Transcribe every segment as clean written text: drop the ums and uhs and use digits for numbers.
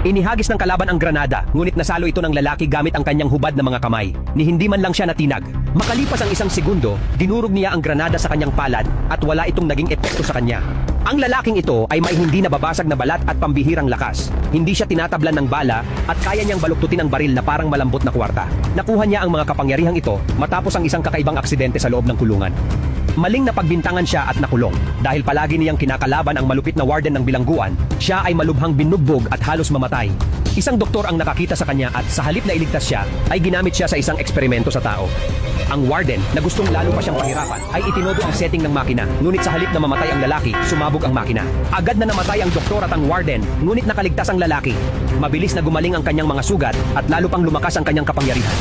Inihagis ng kalaban ang granada, ngunit nasalo ito ng lalaki gamit ang kanyang hubad na mga kamay, ni hindi man lang siya natinag. Makalipas ang 1 segundo, dinurog niya ang granada sa kanyang palad at wala itong naging epekto sa kanya. Ang lalaking ito ay may hindi nababasag na balat at pambihirang lakas. Hindi siya tinatablan ng bala at kaya niyang baluktutin ang baril na parang malambot na kwarta. Nakuha niya ang mga kapangyarihang ito matapos ang isang kakaibang aksidente sa loob ng kulungan. Maling na pagbintangan siya at nakulong. Dahil palagi niyang kinakalaban ang malupit na warden ng bilangguan, siya ay malubhang binugbog at halos mamatay. Isang doktor ang nakakita sa kanya at sa halip na iligtas siya, ay ginamit siya sa isang eksperimento sa tao. Ang warden, na gustong lalo pa siyang pahirapan, ay itinodo ang setting ng makina, ngunit sa halip na mamatay ang lalaki, sumabog ang makina. Agad na namatay ang doktor at ang warden, ngunit nakaligtas ang lalaki. Mabilis na gumaling ang kanyang mga sugat at lalo pang lumakas ang kanyang kapangyarihan.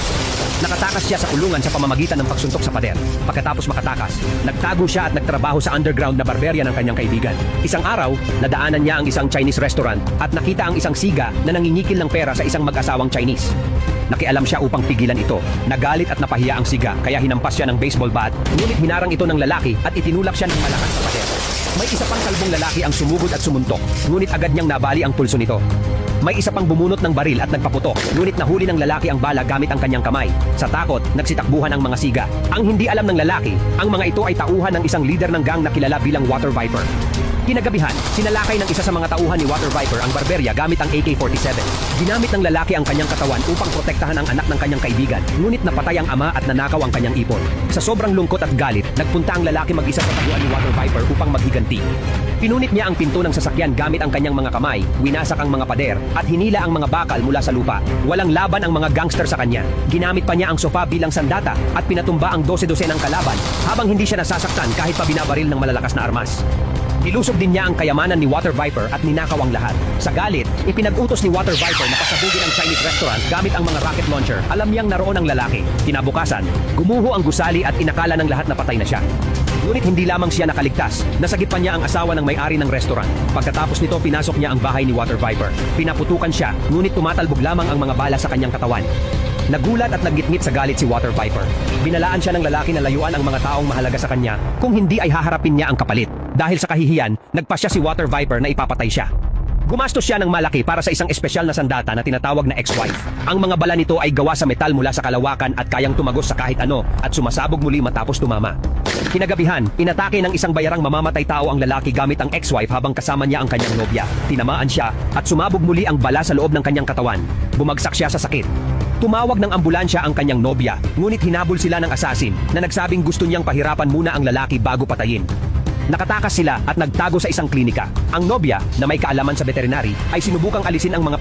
Nakatakas siya sa kulungan sa pamamagitan ng pagsuntok sa pader. Pagkatapos makatakas, nagtago siya at nagtrabaho sa underground na barberya ng kanyang kaibigan. Isang araw, nadaanan niya ang isang Chinese restaurant at nakita ang isang siga na nangingikil ng pera sa isang mag-asawang Chinese. Nakialam siya upang pigilan ito. Nagalit at napahiya ang siga kaya hinampas siya ng baseball bat, ngunit hinarang ito ng lalaki at itinulak siya ng malakas sa pader. May isa pang kalbong lalaki ang sumugod at sumuntok, ngunit agad niyang nabali ang pulso nito. May isa pang bumunot ng baril at nagpaputok, ngunit nahuli ng lalaki ang bala gamit ang kanyang kamay. Sa takot, nagsitakbuhan ang mga siga. Ang hindi alam ng lalaki, ang mga ito ay tauhan ng isang leader ng gang na kilala bilang Water Viper. Kinagabihan, sinalakay ng isa sa mga tauhan ni Water Viper ang barberya gamit ang AK-47. Ginamit ng lalaki ang kanyang katawan upang protektahan ang anak ng kanyang kaibigan, ngunit napatay ang ama at nanakaw ang kanyang ipon. Sa sobrang lungkot at galit, nagpunta ang lalaki mag-isa sa taguan ni Water Viper upang maghiganti. Pinunit niya ang pinto ng sasakyan gamit ang kanyang mga kamay, winasak ang mga pader, at hinila ang mga bakal mula sa lupa. Walang laban ang mga gangster sa kanya. Ginamit pa niya ang sofa bilang sandata at pinatumba ang 12-12 ng kalaban habang hindi siya nasasaktan kahit pa binabaril ng malalakas na armas. Nilusog din niya ang kayamanan ni Water Viper at ninakaw ang lahat. Sa galit, ipinag-utos ni Water Viper na pasabugin ang Chinese restaurant gamit ang mga rocket launcher. Alam niyang naroon ang lalaki. Kinabukasan, gumuho ang gusali at inakala ng lahat na patay na siya. Ngunit hindi lamang siya nakaligtas. Nasagip pa niya ang asawa ng may-ari ng restaurant. Pagkatapos nito, pinasok niya ang bahay ni Water Viper. Pinaputukan siya, ngunit tumatalbog lamang ang mga bala sa kanyang katawan. Nagulat at naggitngit sa galit si Water Viper. Binalaan siya ng lalaki na layuan ang mga taong mahalaga sa kanya, kung hindi ay haharapin niya ang kapalit. Dahil sa kahihiyan, nagpasya si Water Viper na ipapatay siya. Gumastos siya ng malaki para sa isang espesyal na sandata na tinatawag na ex-wife. Ang mga bala nito ay gawa sa metal mula sa kalawakan at kayang tumagos sa kahit ano at sumasabog muli matapos tumama. Kinagabihan, inatake ng isang bayarang mamamatay tao ang lalaki gamit ang ex-wife habang kasama niya ang kanyang nobya. Tinamaan siya at sumabog muli ang bala sa loob ng kanyang katawan. Bumagsak siya sa sakit. Tumawag ng ambulansya ang kanyang nobya, ngunit hinabol sila ng asasin na nagsabing gusto niyang pahirapan muna ang lalaki bago patayin. Nakatakas sila at nagtago sa isang klinika. Ang nobya, na may kaalaman sa veterinary, ay sinubukang alisin ang mga